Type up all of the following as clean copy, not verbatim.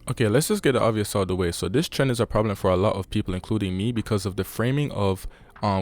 Okay, let's just get the obvious out of the way. So this trend is a problem for a lot of people, including me, because of the framing of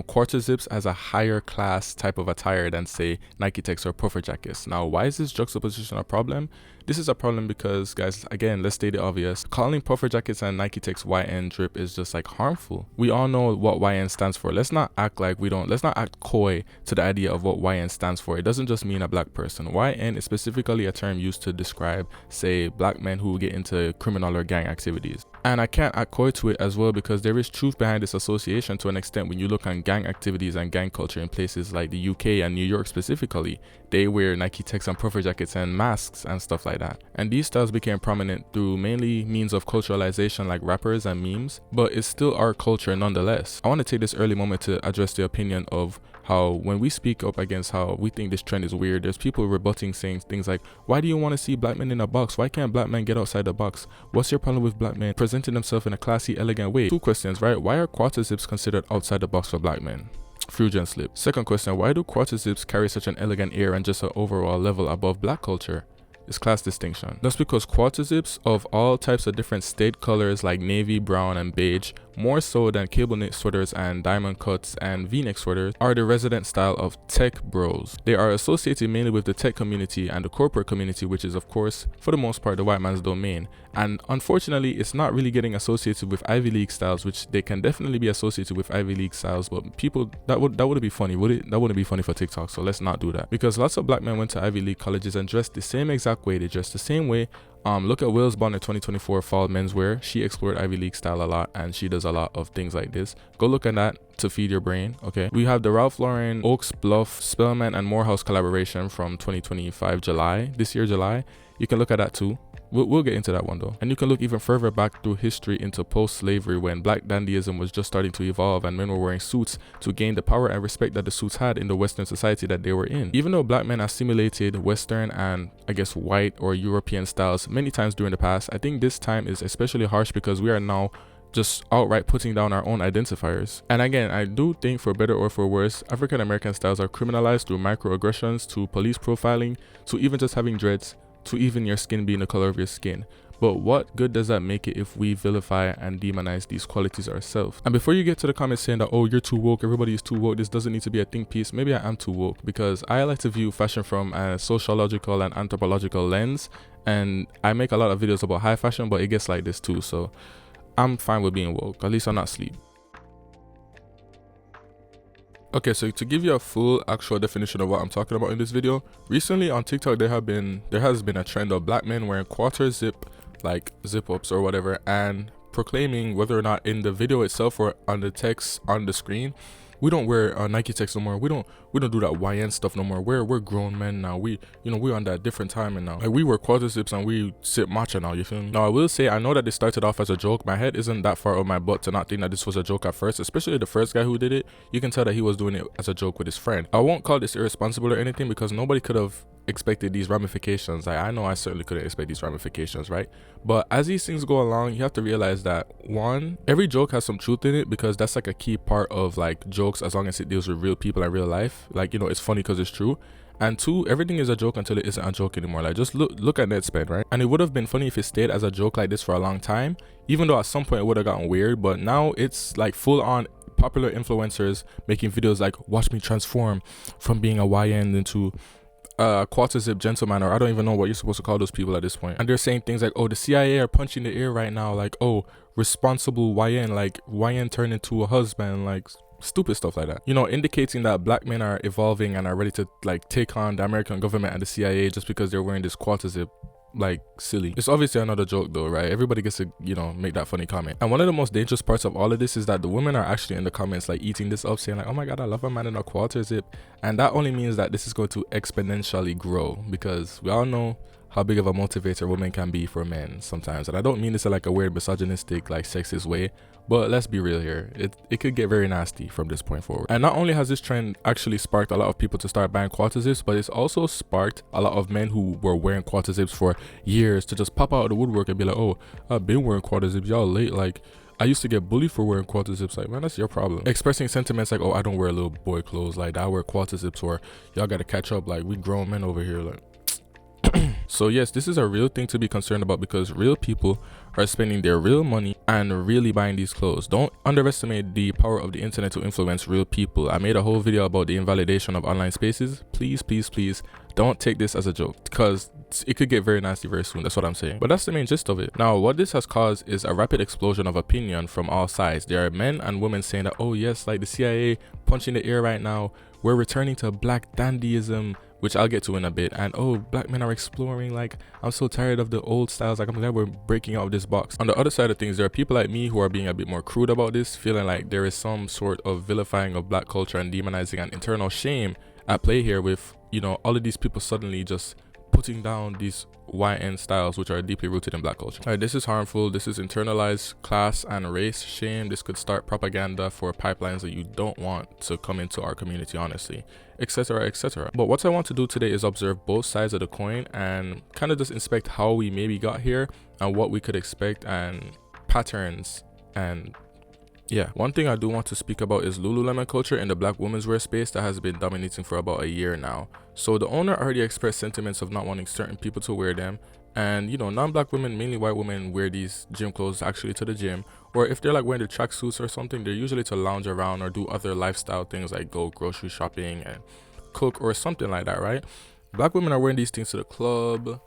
quarter zips as a higher class type of attire than, say, Nike Techs or puffer jackets. Now, why is this juxtaposition a problem? This is a problem because, guys, again, let's state the obvious. Calling puffer jackets and Nike Techs YN drip is just like harmful. We all know what YN stands for. Let's not act like we don't. Let's not act coy to the idea of what YN stands for. It doesn't just mean a black person. YN is specifically a term used to describe, say, black men who get into criminal or gang activities. And I can't act coy to it as well because there is truth behind this association to an extent. When you look on gang activities and gang culture in places like the UK and New York specifically, they wear Nike Techs and puffer jackets and masks and stuff like that. And these styles became prominent through mainly means of culturalization like rappers and memes, but it's still our culture nonetheless. I want to take this early moment to address the opinion of how when we speak up against how we think this trend is weird, there's people rebutting saying things like, why do you want to see black men in a box? Why can't black men get outside the box? What's your problem with black men presenting themselves in a classy, elegant way? Two questions, right? Why are quarter zips considered outside the box for black men? Fusion slip. Second question, why do quarter zips carry such an elegant air and just an overall level above black culture? Is class distinction. That's because quarter zips of all types of different staid colors like navy, brown, and beige, more so than cable knit sweaters and diamond cuts and v-neck sweaters, are the resident style of tech bros. They are associated mainly with the tech community and the corporate community, which is of course for the most part the white man's domain. And unfortunately, it's not really getting associated with Ivy League styles, which they can definitely be associated with Ivy League styles, but people, that wouldn't be funny, would it? That wouldn't be funny for TikTok, so let's not do that. Because lots of black men went to Ivy League colleges and dressed the same exact way. They dressed the same way. Look at Will's Bonnet 2024 fall menswear. She explored Ivy League style a lot, and she does a lot of things like this. Go look at that to feed your brain. Okay, we have the Ralph Lauren Oaks Bluff Spellman and Morehouse collaboration from 2025 July, this year July. You can look at that too. We'll get into that one though. And you can look even further back through history into post-slavery when black dandyism was just starting to evolve and men were wearing suits to gain the power and respect that the suits had in the Western society that they were in. Even though black men assimilated Western and I guess white or European styles many times during the past, I think this time is especially harsh because we are now just outright putting down our own identifiers. And again, I do think for better or for worse, African American styles are criminalized through microaggressions, to police profiling, to even just having dreads, to even your skin being the color of your skin. But what good does that make it if we vilify and demonize these qualities ourselves? And before you get to the comments saying that, oh, you're too woke, everybody is too woke, this doesn't need to be a think piece, maybe I am too woke, because I like to view fashion from a sociological and anthropological lens, and I make a lot of videos about high fashion, but it gets like this too, so I'm fine with being woke. At least I'm not asleep. Okay, so to give you a full actual definition of what I'm talking about in this video, recently on TikTok there has been a trend of black men wearing quarter zip, like zip ups or whatever, and proclaiming, whether or not in the video itself or on the text on the screen, we don't wear Nike Techs no more. We don't do that YN stuff no more. We're grown men now. We're on that different time and now. Like, we wear quarter zips and we sip matcha now, you feel me? Now I will say, I know that this started off as a joke. My head isn't that far out my butt to not think that this was a joke at first, especially the first guy who did it. You can tell that he was doing it as a joke with his friend. I won't call this irresponsible or anything because nobody could have expected these ramifications. Like, I know I certainly couldn't expect these ramifications, right? But as these things go along, you have to realize that, one, every joke has some truth in it, because that's like a key part of like jokes, as long as it deals with real people and real life. Like, it's funny because it's true. And two, everything is a joke until it isn't a joke anymore. Like, just look at Netspend, right? And it would have been funny if it stayed as a joke like this for a long time, even though at some point it would have gotten weird. But now it's like full on popular influencers making videos like, watch me transform from being a YN into quarter zip gentleman, or I don't even know what you're supposed to call those people at this point. And they're saying things like, oh, the CIA are punching the air right now, like, oh, responsible YN, like YN turned into a husband, like stupid stuff like that, indicating that black men are evolving and are ready to like take on the American government and the CIA just because they're wearing this quarter zip. Like, silly. It's obviously another joke though, right? Everybody gets to make that funny comment. And one of the most dangerous parts of all of this is that the women are actually in the comments like eating this up, saying like, oh my god, I love a man in a quarter zip. And that only means that this is going to exponentially grow, because we all know how big of a motivator women can be for men sometimes. And I don't mean this in like a weird misogynistic, like sexist way, but let's be real here. It could get very nasty from this point forward. And not only has this trend actually sparked a lot of people to start buying quarter zips, but it's also sparked a lot of men who were wearing quarter zips for years to just pop out of the woodwork and be like, oh, I've been wearing quarter zips, y'all late. Like, I used to get bullied for wearing quarter zips. Like, man, that's your problem. Expressing sentiments like, oh, I don't wear little boy clothes, like I wear quarter zips, or y'all gotta catch up, like we grown men over here. Like, so yes, this is a real thing to be concerned about, because real people are spending their real money and really buying these clothes. Don't underestimate the power of the internet to influence real people. I made a whole video about the invalidation of online spaces. Please, please, please don't take this as a joke, because it could get very nasty very soon. That's what I'm saying. But that's the main gist of it. Now, what this has caused is a rapid explosion of opinion from all sides. There are men and women saying that, oh yes, like the CIA punching the air right now, we're returning to black dandyism, which I'll get to in a bit. And oh, black men are exploring, like I'm so tired of the old styles, like I'm glad we're breaking out of this box. On the other side of things, there are people like me who are being a bit more crude about this, feeling like there is some sort of vilifying of black culture and demonizing an internal shame at play here with, you know, all of these people suddenly just putting down these YN styles which are deeply rooted in black culture. This is harmful. This is internalized class and race shame. This could start propaganda for pipelines that you don't want to come into our community, honestly, etc, etc. But what I want to do today is observe both sides of the coin and kind of just inspect how we maybe got here and what we could expect and patterns. And yeah, one thing I do want to speak about is Lululemon culture in the black women's wear space that has been dominating for about a year now. So the owner already expressed sentiments of not wanting certain people to wear them, and you know, non-black women, mainly white women, wear these gym clothes actually to the gym, or if they're like wearing their tracksuits or something, they're usually to lounge around or do other lifestyle things like go grocery shopping and cook or something like that, right? Black women are wearing these things to the club,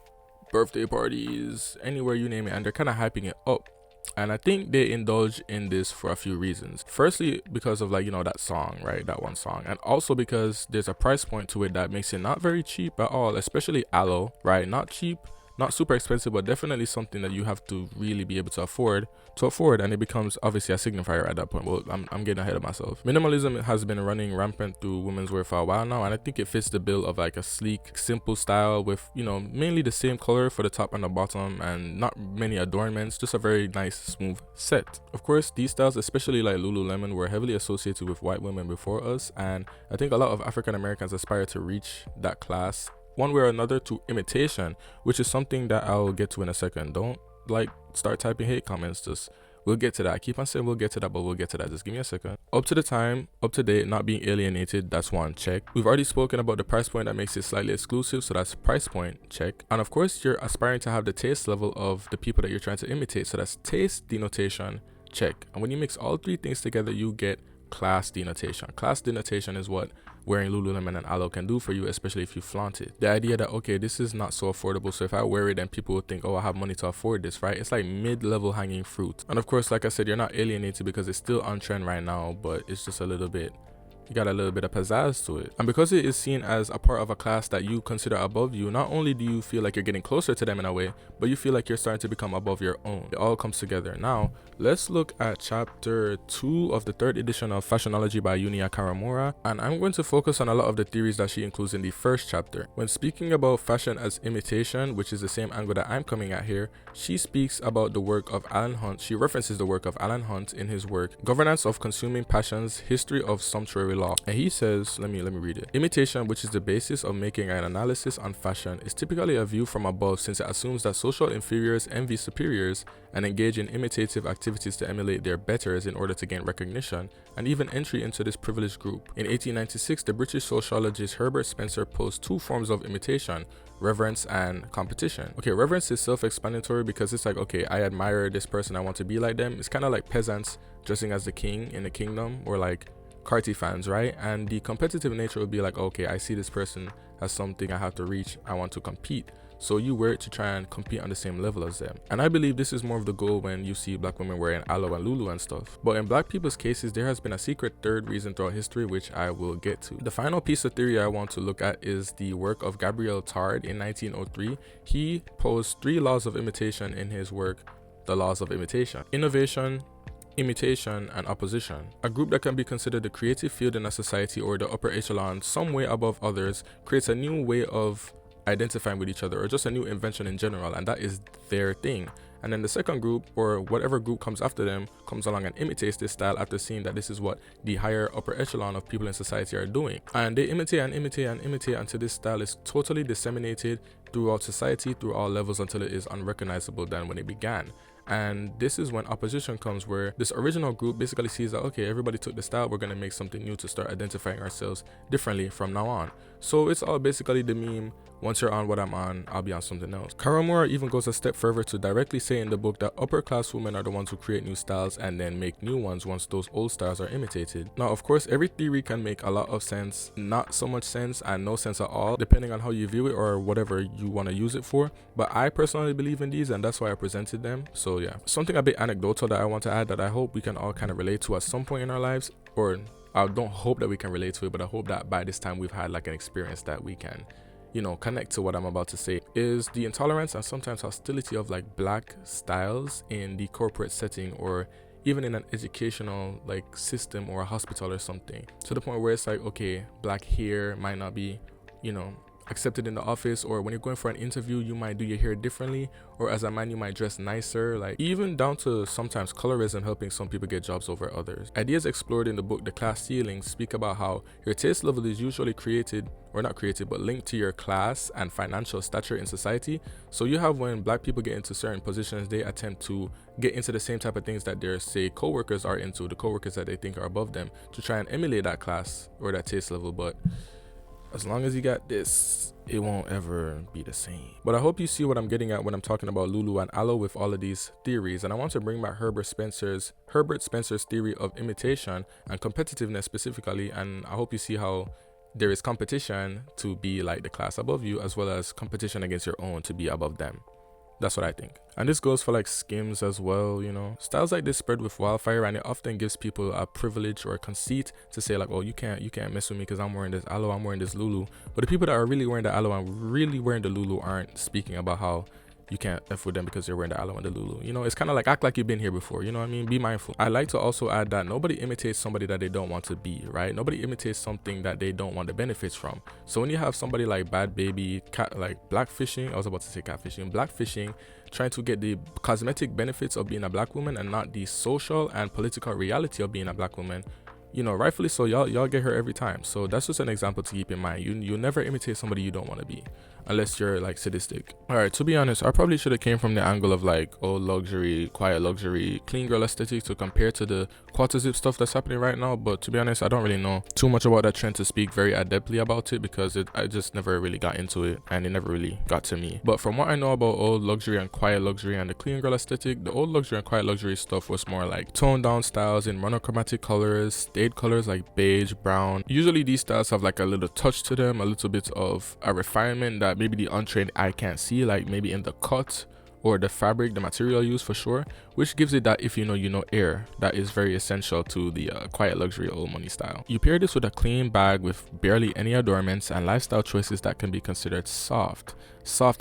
birthday parties, anywhere you name it, and they're kind of hyping it up. And I think they indulge in this for a few reasons. Firstly, because of, like, you know, that song, right? That one song. And also because there's a price point to it that makes it not very cheap at all, especially aloe, right? Not cheap, not super expensive, but definitely something that you have to really be able to afford, and it becomes obviously a signifier at that point. Well, I'm getting ahead of myself. Minimalism has been running rampant through women's wear for a while now, and I think it fits the bill of like a sleek, simple style with, you know, mainly the same color for the top and the bottom and not many adornments, just a very nice, smooth set. Of course, these styles, especially like Lululemon, were heavily associated with white women before us, and I think a lot of African Americans aspire to reach that class one way or another to imitation, which is something that I'll get to in a second. Don't like start typing hate comments, just we'll get to that. I keep on saying we'll get to that, but we'll get to that. Just give me a second. Up to the time, up to date, not being alienated, that's one, check. We've already spoken about the price point that makes it slightly exclusive, so that's price point, check. And of course, you're aspiring to have the taste level of the people that you're trying to imitate, so that's taste denotation, check. And when you mix all three things together, you get class denotation. Class denotation is what wearing Lululemon and aloe can do for you, especially if you flaunt it. The idea that, okay, this is not so affordable, so if I wear it, then people will think, oh, I have money to afford this, right? It's like mid-level hanging fruit. And of course, like I said, you're not alienated because it's still on trend right now, but it's just a little bit, you got a little bit of pizzazz to it. And because it is seen as a part of a class that you consider above you, not only do you feel like you're getting closer to them in a way, but you feel like you're starting to become above your own. It all comes together. Now, let's look at chapter 2 of the 3rd edition of Fashionology by Yunia Karamura, and I'm going to focus on a lot of the theories that she includes in the first chapter. When speaking about fashion as imitation, which is the same angle that I'm coming at here, she speaks about the work of Alan Hunt. She references the work of Alan Hunt in his work, Governance of Consuming Passions, History of Sumptuary Law. And he says, let me read it. Imitation, which is the basis of making an analysis on fashion, is typically a view from above since it assumes that social inferiors envy superiors and engage in imitative activities to emulate their betters in order to gain recognition and even entry into this privileged group. In 1896, the British sociologist Herbert Spencer posed two forms of imitation: reverence and competition. Okay, reverence is self-explanatory because it's like, okay, I admire this person, I want to be like them. It's kind of like peasants dressing as the king in the kingdom, or like Carty fans, right? And the competitive nature would be like, okay, I see this person as something I have to reach, I want to compete. So you wear it to try and compete on the same level as them. And I believe this is more of the goal when you see black women wearing aloe and Lulu and stuff. But in black people's cases, there has been a secret third reason throughout history, which I will get to. The final piece of theory I want to look at is the work of Gabriel Tard in 1903. He posed 3 laws of imitation in his work, The Laws of Imitation: innovation, imitation, and opposition. A group that can be considered the creative field in a society or the upper echelon, some way above others, creates a new way of identifying with each other, or just a new invention in general, and that is their thing. And then the second group, or whatever group comes after them, comes along and imitates this style after seeing that this is what the higher upper echelon of people in society are doing. And they imitate and imitate and imitate until this style is totally disseminated throughout society, through all levels, until it is unrecognizable than when it began. And this is when opposition comes, where this original group basically sees that, okay, everybody took the style, we're going to make something new to start identifying ourselves differently from now on. So it's all basically the meme, once you're on what I'm on, I'll be on something else. Karamura even goes a step further to directly say in the book that upper class women are the ones who create new styles and then make new ones once those old styles are imitated. Now, of course, every theory can make a lot of sense, not so much sense, and no sense at all, depending on how you view it or whatever you want to use it for. But I personally believe in these, and that's why I presented them. So yeah, something a bit anecdotal that I want to add that I hope we can all kind of relate to at some point in our lives, or I don't hope that we can relate to it, but I hope that by this time we've had like an experience that we can, you know, connect to what I'm about to say, is the intolerance and sometimes hostility of like black styles in the corporate setting, or even in an educational like system or a hospital or something, to the point where it's like, okay, black hair might not be, you know, accepted in the office, or when you're going for an interview you might do your hair differently, or as a man you might dress nicer, like even down to sometimes colorism helping some people get jobs over others. Ideas explored in the book The Class Ceiling speak about how your taste level is usually created, or not created, but linked to your class and financial stature in society. So you have, when black people get into certain positions, they attempt to get into the same type of things that their, say, co-workers are into, the co-workers that they think are above them, to try and emulate that class or that taste level. But as long as you got this, it won't ever be the same. But I hope you see what I'm getting at when I'm talking about Lulu and Aloe with all of these theories. And I want to bring back Herbert Spencer's theory of imitation and competitiveness specifically. And I hope you see how there is competition to be like the class above you, as well as competition against your own to be above them. That's what I think. And this goes for like Skims as well, you know. Styles like this spread with wildfire, and it often gives people a privilege or a conceit to say like, oh, you can't mess with me because I'm wearing this Aloe, I'm wearing this Lulu. But the people that are really wearing the Aloe and really wearing the Lulu aren't speaking about how you can't F with them because you're wearing the Aloe and the Lulu. You know, it's kind of like, act like you've been here before, you know what I mean? Be mindful. I like to also add that nobody imitates somebody that they don't want to be, right? Nobody imitates something that they don't want the benefits from. So when you have somebody like Bad Baby, blackfishing, I was about to say catfishing, blackfishing, trying to get the cosmetic benefits of being a black woman and not the social and political reality of being a black woman, you know, rightfully so, y'all get her every time. So that's just an example to keep in mind. You never imitate somebody you don't want to be, unless you're like sadistic. All right, to be honest, I probably should have came from the angle of like, oh, luxury, quiet luxury, clean girl aesthetic to compare to the quarter zip stuff that's happening right now. But to be honest, I don't really know too much about that trend to speak very adeptly about it, because I just never really got into it and it never really got to me. But from what I know about old luxury and quiet luxury and the clean girl aesthetic, the old luxury and quiet luxury stuff was more like toned down styles in monochromatic colors, colors like beige, brown. Usually these styles have like a little touch to them, a little bit of a refinement that maybe the untrained eye can't see, like maybe in the cut or the fabric, the material used for sure, which gives it that if you know air that is very essential to the quiet luxury old money style. You pair this with a clean bag with barely any adornments and lifestyle choices that can be considered soft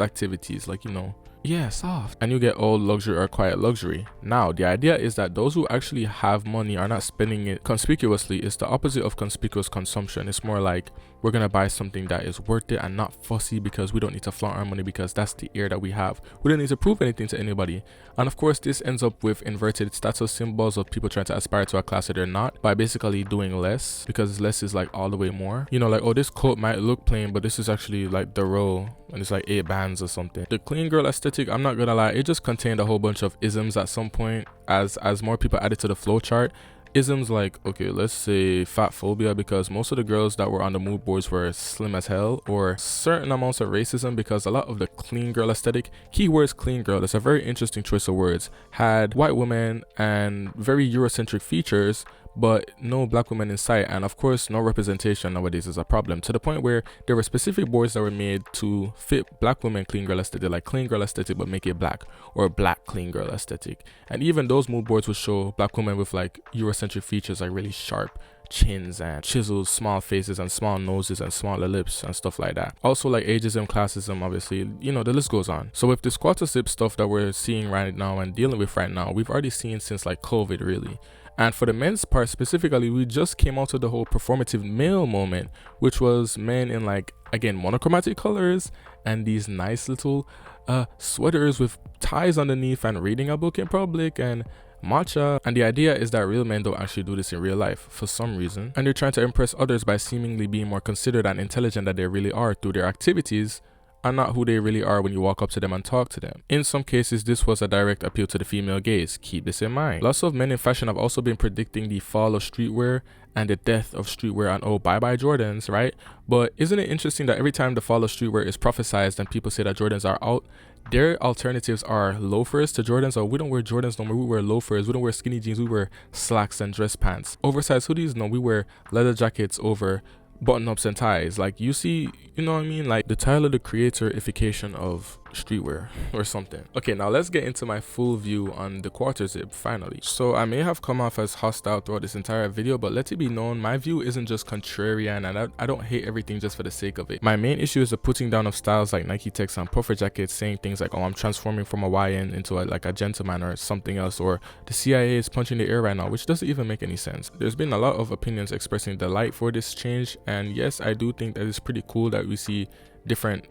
activities, like, you know, yeah, soft, and you get old luxury or quiet luxury. Now the idea is that those who actually have money are not spending it conspicuously. It's the opposite of conspicuous consumption. It's more like, we're gonna buy something that is worth it and not fussy, because we don't need to flaunt our money, because that's the air that we have. We don't need to prove anything to anybody. And of course this ends up with inverted status symbols of people trying to aspire to a class that they're not, by basically doing less, because less is like all the way more. You know, like, oh, this coat might look plain, but this is actually like the row and it's like 8 bands or something. The clean girl aesthetic, I'm not gonna lie, it just contained a whole bunch of isms at some point as more people added to the flow chart. Isms like, okay, let's say fat phobia, because most of the girls that were on the mood boards were slim as hell, or certain amounts of racism, because a lot of the clean girl aesthetic, keywords clean girl, that's a very interesting choice of words, had white women and very Eurocentric features, but no black women in sight. And of course, no representation nowadays is a problem, to the point where there were specific boards that were made to fit black women clean girl aesthetic, like clean girl aesthetic but make it black, or black clean girl aesthetic. And even those mood boards would show black women with like Eurocentric features, like really sharp chins and chiseled small faces and small noses and smaller lips and stuff like that. Also like ageism, classism, obviously, you know, the list goes on. So with this quarter zip stuff that we're seeing right now and dealing with right now, we've already seen since like COVID, really. And for the men's part specifically, we just came out of the whole performative male moment, which was men in like, again, monochromatic colors and these nice little sweaters with ties underneath and reading a book in public and matcha. And the idea is that real men don't actually do this in real life for some reason, and they're trying to impress others by seemingly being more considered and intelligent than they really are through their activities and not who they really are when you walk up to them and talk to them. In some cases, this was a direct appeal to the female gaze. Keep this in mind. Lots of men in fashion have also been predicting the fall of streetwear and the death of streetwear, and oh, bye-bye Jordans, right? But isn't it interesting that every time the fall of streetwear is prophesized and people say that Jordans are out, their alternatives are loafers to Jordans? Or we don't wear Jordans no more, we wear loafers. We don't wear skinny jeans, we wear slacks and dress pants. Oversized hoodies, no, we wear leather jackets over button-ups and ties. Like, you see, you know what I mean? Like the Tyler the Creator-ification of streetwear or something. Okay, now let's get into my full view on the quarter zip finally. So I may have come off as hostile throughout this entire video, but let it be known, my view isn't just contrarian, and I don't hate everything just for the sake of it. My main issue is the putting down of styles like Nike Techs and puffer jackets, saying things like, oh, I'm transforming from a YN into like a gentleman or something else, or the CIA is punching the air right now, which doesn't even make any sense. There's been a lot of opinions expressing delight for this change, and yes, I do think that it's pretty cool that we see different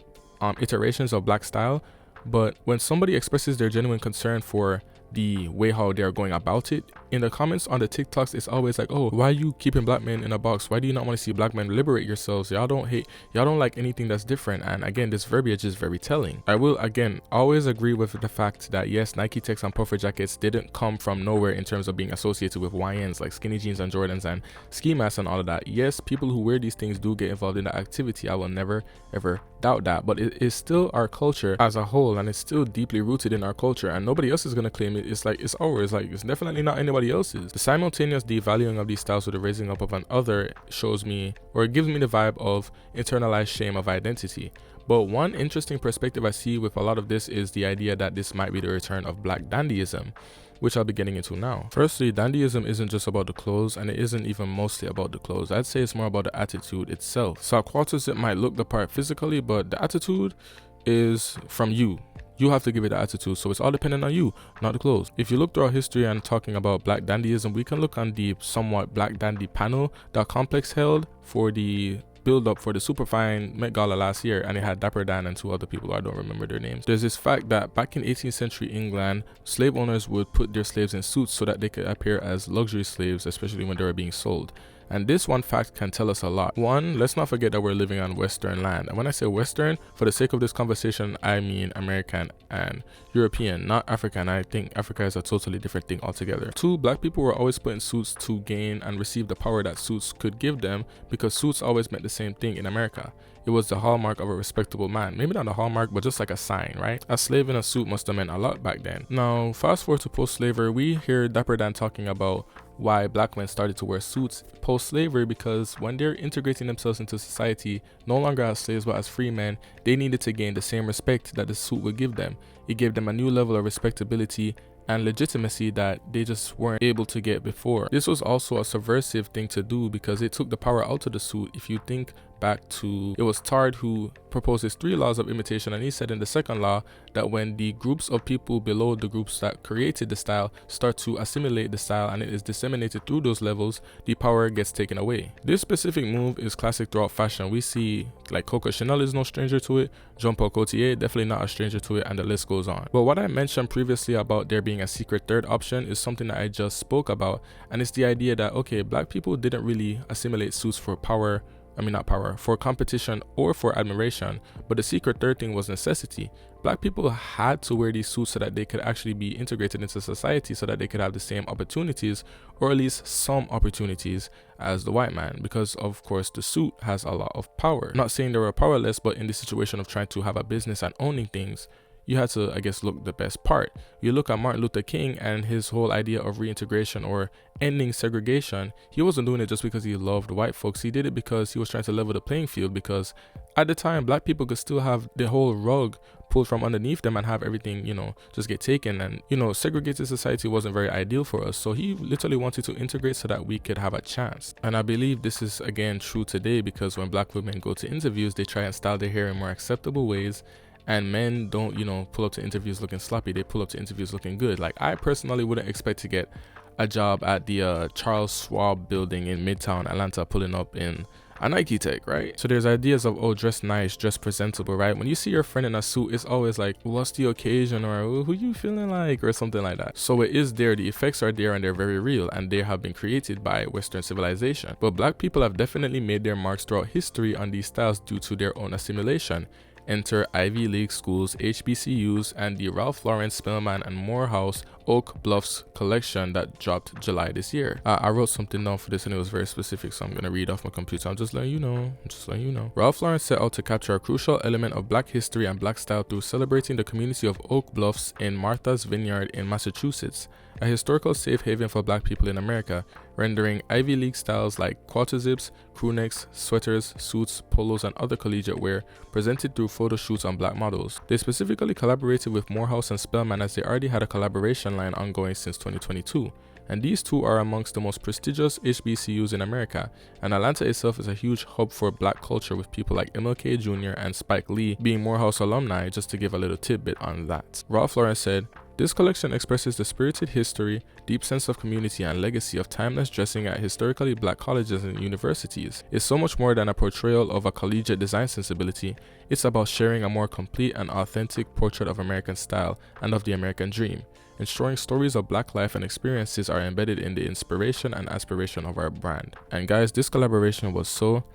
iterations of black style. But when somebody expresses their genuine concern for the way how they're going about it, in the comments on the TikToks, it's always like, oh, why are you keeping black men in a box? Why do you not want to see black men liberate yourselves? Y'all don't like anything that's different. And again, this verbiage is very telling. I will again always agree with the fact that yes, Nike Techs and puffer jackets didn't come from nowhere in terms of being associated with YNs like skinny jeans and Jordans and ski masks and all of that. Yes, people who wear these things do get involved in that activity. I will never ever doubt that, but it is still our culture as a whole, and it's still deeply rooted in our culture, and nobody else is going to claim it. It's like it's ours. Like, it's definitely not anybody else's. The simultaneous devaluing of these styles with the raising up of another shows me, or it gives me the vibe of internalized shame of identity. But one interesting perspective I see with a lot of this is the idea that this might be the return of black dandyism, which I'll be getting into now. Firstly, dandyism isn't just about the clothes, and it isn't even mostly about the clothes. I'd say it's more about the attitude itself. So a quarter zip might look the part physically, but the attitude is from you. You have to give it the attitude, so it's all dependent on you, not the clothes. If you look throughout history and talking about black dandyism, we can look on the somewhat black dandy panel that Complex held for the build up for the Superfine Met Gala last year, and it had Dapper Dan and two other people, I don't remember their names. There's this fact that back in 18th century England, slave owners would put their slaves in suits so that they could appear as luxury slaves, especially when they were being sold. And this one fact can tell us a lot. One, let's not forget that we're living on Western land. And when I say Western, for the sake of this conversation, I mean American and European, not African. I think Africa is a totally different thing altogether. Two, black people were always put in suits to gain and receive the power that suits could give them, because suits always meant the same thing in America. It was the hallmark of a respectable man. Maybe not a hallmark, but just like a sign, right? A slave in a suit must have meant a lot back then. Now, fast forward to post-slavery, we hear Dapper Dan talking about why black men started to wear suits post-slavery, because when they're integrating themselves into society, no longer as slaves but as free men, they needed to gain the same respect that the suit would give them. It gave them a new level of respectability and legitimacy that they just weren't able to get before. This was also a subversive thing to do because it took the power out of the suit. If you think back to, it was Tard who proposed his 3 laws of imitation, and he said in the second law that when the groups of people below the groups that created the style start to assimilate the style and it is disseminated through those levels, the power gets taken away. This specific move is classic throughout fashion. We see like Coco Chanel is no stranger to it, Jean-Paul Gaultier definitely not a stranger to it, and the list goes on. But what I mentioned previously about there being a secret third option is something that I just spoke about, and it's the idea that okay, black people didn't really assimilate suits for power, not power, for competition or for admiration, but the secret third thing was necessity. Black people had to wear these suits so that they could actually be integrated into society, so that they could have the same opportunities, or at least some opportunities, as the white man, because of course the suit has a lot of power. Not saying they were powerless, but in the situation of trying to have a business and owning things, you had to, I guess, look the best part. You look at Martin Luther King and his whole idea of reintegration or ending segregation. He wasn't doing it just because he loved white folks. He did it because he was trying to level the playing field, because at the time, black people could still have the whole rug pulled from underneath them and have everything, just get taken. And, segregated society wasn't very ideal for us. So he literally wanted to integrate so that we could have a chance. And I believe this is, again, true today, because when black women go to interviews, they try and style their hair in more acceptable ways. And men don't, pull up to interviews looking sloppy. They pull up to interviews looking good. Like, I personally wouldn't expect to get a job at the Charles Schwab building in Midtown Atlanta pulling up in a Nike Tech, right? So there's ideas of, oh, dress nice, dress presentable, right? When you see your friend in a suit, it's always like, what's the occasion, or who you feeling like, or something like that. So it is there, the effects are there, and they're very real, and they have been created by Western civilization. But black people have definitely made their marks throughout history on these styles due to their own assimilation. enter Ivy League schools, HBCUs, and the Ralph Lauren, Spellman, and Morehouse Oak Bluffs collection that dropped July this year. I wrote something down for this and it was very specific, so I'm gonna read off my computer. I'm just letting you know. Ralph Lauren set out to capture a crucial element of Black history and Black style through celebrating the community of Oak Bluffs in Martha's Vineyard in Massachusetts, a historical safe haven for Black people in America, rendering Ivy League styles like quarter zips, crew necks, sweaters, suits, polos, and other collegiate wear presented through photo shoots on Black models. They specifically collaborated with Morehouse and Spellman as they already had a collaboration line ongoing since 2022, and these two are amongst the most prestigious HBCUs in America, and Atlanta itself is a huge hub for Black culture with people like MLK Jr. and Spike Lee being Morehouse alumni, just to give a little tidbit on that. Ralph Lauren said, "This collection expresses the spirited history, deep sense of community, and legacy of timeless dressing at historically Black colleges and universities. It's so much more than a portrayal of a collegiate design sensibility. It's about sharing a more complete and authentic portrait of American style and of the American dream, ensuring stories of Black life and experiences are embedded in the inspiration and aspiration of our brand." And guys, this collaboration was so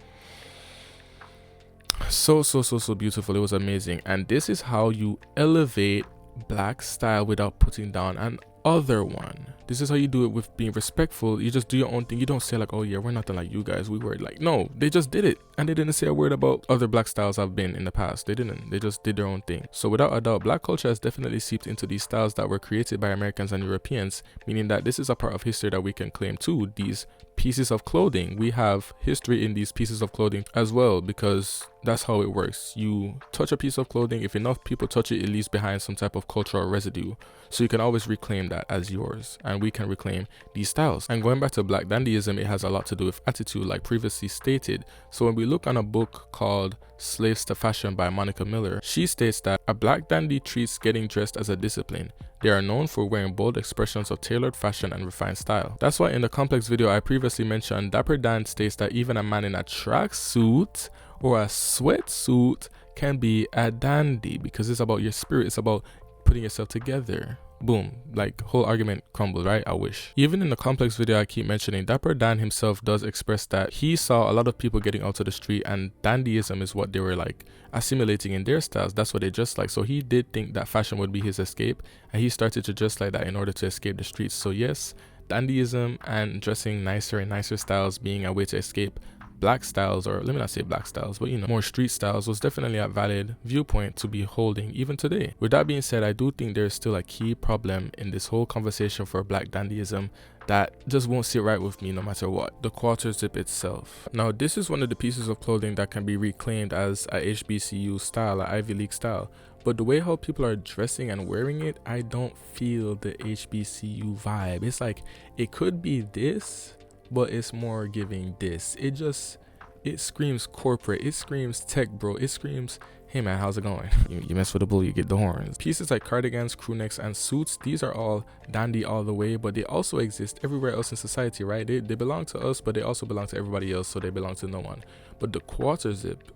beautiful. It was amazing. And this is how you elevate Black style without putting down an other one. This is how you do it with being respectful. You just do your own thing. You don't say like, oh yeah, we're nothing like you guys, we were like, no, they just did it, and they didn't say a word about other Black styles I've been in the past. They didn't. They just did their own thing. So without a doubt, Black culture has definitely seeped into these styles that were created by Americans and Europeans, meaning that this is a part of history that we can claim too. These pieces of clothing, we have history in these pieces of clothing as well, because that's how it works. You touch a piece of clothing, if enough people touch it, it leaves behind some type of cultural residue, so you can always reclaim that as yours, and we can reclaim these styles. And going back to Black dandyism, it has a lot to do with attitude, like previously stated. So when we look on a book called Slaves to Fashion by Monica Miller, she states that a Black dandy treats getting dressed as a discipline. They are known for wearing bold expressions of tailored fashion and refined style. That's why in the complex video I previously mentioned, Dapper Dan states that even a man in a tracksuit or a sweatsuit can be a dandy, because it's about your spirit, it's about putting yourself together. Boom, like whole argument crumbled, right? I wish. Even in the complex video I keep mentioning, Dapper Dan himself does express that he saw a lot of people getting out to the street, and dandyism is what they were like assimilating in their styles. That's what they dressed like. So he did think that fashion would be his escape, and he started to dress like that in order to escape the streets. So yes, dandyism and dressing nicer and nicer styles being a way to escape Black styles, or let me not say Black styles, but more street styles, was definitely a valid viewpoint to be holding even today. With that being said, I do think there's still a key problem in this whole conversation for Black dandyism that just won't sit right with me no matter what: the quarter zip itself. Now, this is one of the pieces of clothing that can be reclaimed as a HBCU style, a Ivy League style, but the way how people are dressing and wearing it, I don't feel the HBCU vibe. It's like, it could be this, but it's more giving this. It screams corporate, it screams tech bro, it screams, hey man, how's it going? You mess with the bull, you get the horns. Pieces like cardigans, crew necks, and suits, these are all dandy all the way, but they also exist everywhere else in society, right? They belong to us, but they also belong to everybody else, so they belong to no one. But the quarter zip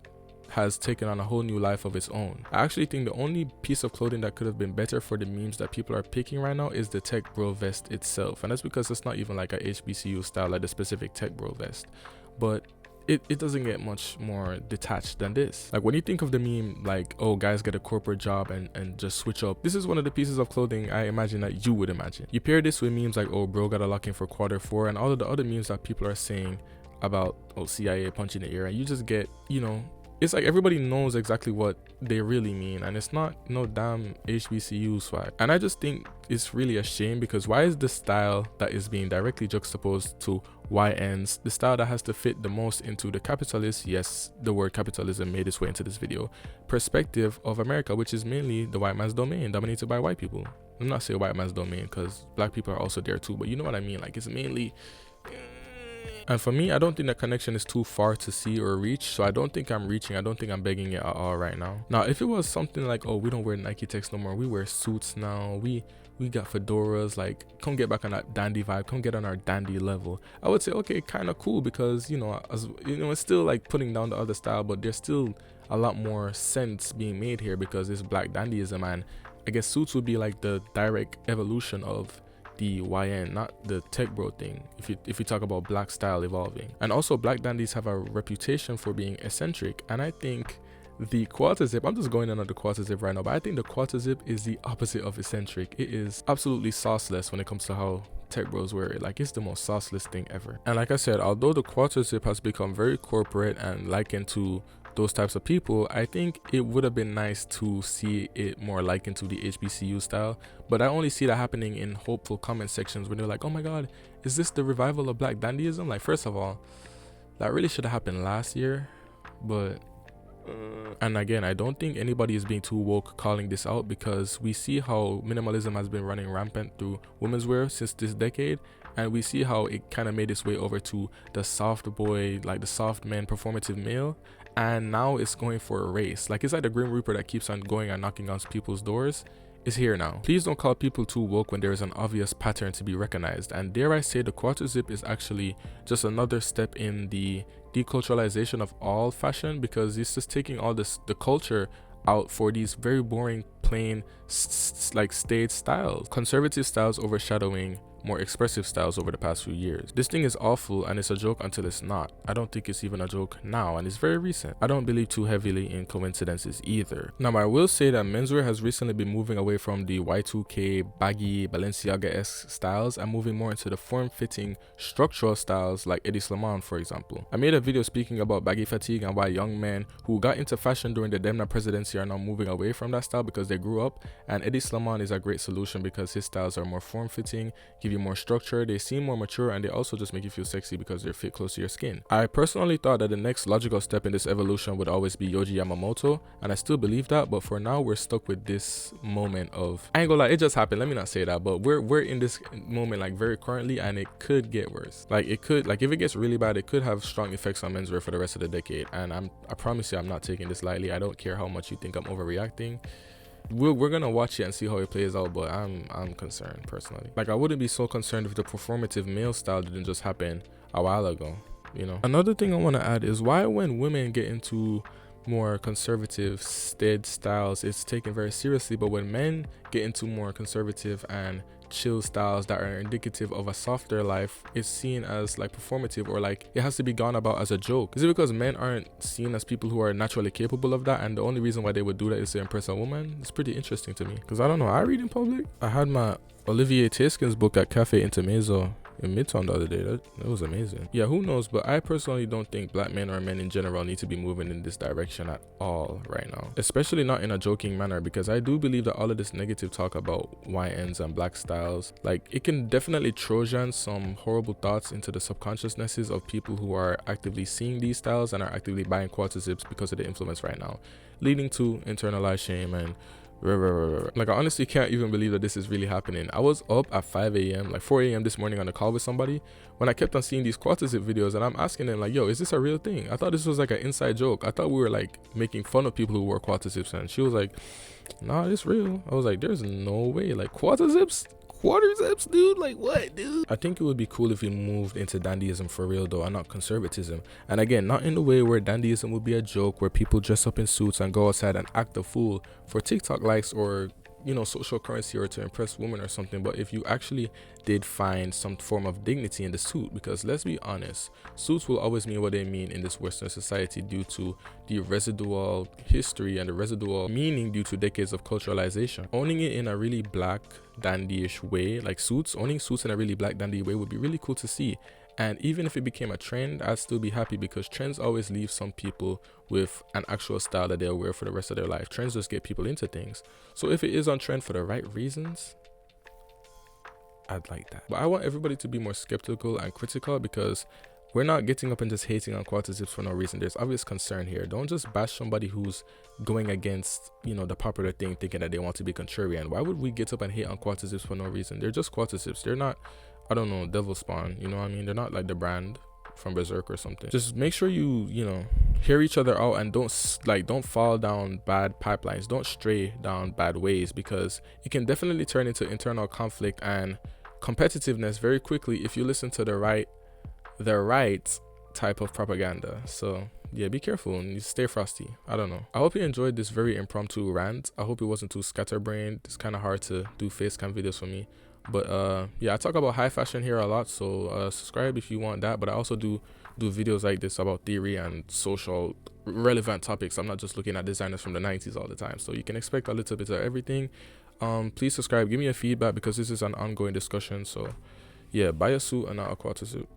has taken on a whole new life of its own. I actually think the only piece of clothing that could have been better for the memes that people are picking right now is the tech bro vest itself, and that's because it's not even like a HBCU style, like the specific tech bro vest, but it doesn't get much more detached than this. Like when you think of the meme like, oh, guys get a corporate job and just switch up, this is one of the pieces of clothing I imagine that you would imagine. You pair this with memes like, oh, bro got a lock in for Q4, and all of the other memes that people are saying about, oh, CIA punching the air, and you just get, it's like everybody knows exactly what they really mean, and it's not no damn HBCU swag. And I just think it's really a shame, because why is the style that is being directly juxtaposed to YNs the style that has to fit the most into the capitalist, yes, the word capitalism made its way into this video, perspective of America, which is mainly the white man's domain, dominated by white people. I'm not saying white man's domain because Black people are also there too, but you know what I mean, like it's mainly. And for me, I don't think that connection is too far to see or reach, so I don't think I'm reaching, I don't think I'm begging it at all right now. Now, if it was something like, oh, we don't wear Nike techs no more, we wear suits now, we got fedoras, like, come get back on that dandy vibe, come get on our dandy level, I would say, okay, kind of cool, because, it's still like putting down the other style, but there's still a lot more sense being made here because it's Black dandyism, and I guess suits would be like the direct evolution of the YN, not the tech bro thing, if you talk about Black style evolving. And also, Black dandies have a reputation for being eccentric, and I think the quarter zip, I'm just going in on the quarter zip right now, but I think the quarter zip is the opposite of eccentric. It is absolutely sauceless when it comes to how tech bros wear it. Like, it's the most sauceless thing ever. And like I said, although the quarter zip has become very corporate and likened to those types of people, I think it would have been nice to see it more likened to the HBCU style. But I only see that happening in hopeful comment sections where they're like, oh my god, is this the revival of black dandyism? Like, first of all, that really should have happened last year. But and again, I don't think anybody is being too woke calling this out, because we see how minimalism has been running rampant through women's wear since this decade, and we see how it kind of made its way over to the soft boy, like the soft man performative male, and now it's going for a race. Like, it's like the Grim Reaper that keeps on going and knocking on people's doors is here now. Please don't call people too woke when there is an obvious pattern to be recognized. And dare I say, the quarter zip is actually just another step in the deculturalization of all fashion, because it's just taking all this the culture out for these very boring, plain, like stage styles, conservative styles overshadowing more expressive styles over the past few years. This thing is awful, and it's a joke until it's not. I don't think it's even a joke now, and it's very recent. I don't believe too heavily in coincidences either. Now, I will say that menswear has recently been moving away from the Y2K baggy Balenciaga-esque styles and moving more into the form-fitting structural styles like Lululemon, for example. I made a video speaking about baggy fatigue and why young men who got into fashion during the Demna presidency are now moving away from that style because they grew up, and Lululemon is a great solution because his styles are more form-fitting, give you more structure, they seem more mature, and they also just make you feel sexy because they're fit close to your skin. I personally thought that the next logical step in this evolution would always be Yohji Yamamoto, and I still believe that, but for now we're stuck with this moment of, I ain't gonna lie, it just happened, let me not say that, but we're in this moment like very currently, and it could get worse. Like, it could, like, if it gets really bad, it could have strong effects on menswear for the rest of the decade, and I promise you I'm not taking this lightly. I don't care how much you think I'm overreacting. We're gonna watch it and see how it plays out, but I'm concerned personally. Like, I wouldn't be so concerned if the performative male style didn't just happen a while ago, you know. Another thing I want to add is why when women get into more conservative staid styles, it's taken very seriously, but when men get into more conservative and chill styles that are indicative of a softer life, it's seen as like performative, or like it has to be gone about as a joke. Is it because men aren't seen as people who are naturally capable of that, and the only reason why they would do that is to impress a woman? It's pretty interesting to me, because I don't know, I read in public. I had my Olivier Taskin's book at Cafe Intermezzo in Midtown the other day. That was amazing. Yeah, who knows, but I personally don't think black men or men in general need to be moving in this direction at all right now, especially not in a joking manner, because I do believe that all of this negative talk about YNs and black styles, like, it can definitely Trojan some horrible thoughts into the subconsciousnesses of people who are actively seeing these styles and are actively buying quarter zips because of the influence right now, leading to internalized shame and like, I honestly can't even believe that this is really happening. I was up at 5 a.m, like 4 a.m this morning on a call with somebody when I kept on seeing these quarter zip videos, and I'm asking them like, yo, is this a real thing? I thought this was like an inside joke. I thought we were like making fun of people who wore quarter zips, and she was like, nah, it's real. I was like, there's no way. Like, quarter zips, dude, like, what, dude? I think it would be cool if we moved into dandyism for real though, and not conservatism. And again, not in the way where dandyism would be a joke where people dress up in suits and go outside and act a fool for TikTok likes or, you know, social currency, or to impress women or something. But if you actually did find some form of dignity in the suit, because let's be honest, suits will always mean what they mean in this Western society due to the residual history and the residual meaning due to decades of culturalization. Owning it in a really black dandy-ish way, like owning suits in a really black dandy way would be really cool to see. And even if it became a trend, I'd still be happy, because trends always leave some people with an actual style that they'll wear for the rest of their life. Trends just get people into things. So if it is on trend for the right reasons, I'd like that. But I want everybody to be more skeptical and critical, because we're not getting up and just hating on quarter zips for no reason. There's obvious concern here. Don't just bash somebody who's going against, you know, the popular thing, thinking that they want to be contrarian. Why would we get up and hate on quarter zips for no reason? They're just quarter zips. They're not, I don't know, devil spawn, you know what I mean? They're not like the brand from Berserk or something. Just make sure you know, hear each other out, and don't fall down bad pipelines. Don't stray down bad ways, because it can definitely turn into internal conflict and competitiveness very quickly if you listen to the right type of propaganda. So yeah, be careful and you stay frosty. I don't know. I hope you enjoyed this very impromptu rant. I hope it wasn't too scatterbrained. It's kind of hard to do face cam videos for me. But yeah, I talk about high fashion here a lot, so subscribe if you want that. But I also do do videos like this about theory and social relevant topics. I'm not just looking at designers from the 90s all the time. So you can expect a little bit of everything. Please subscribe, give me a feedback because this is an ongoing discussion. So yeah, buy a suit and not a quarter suit.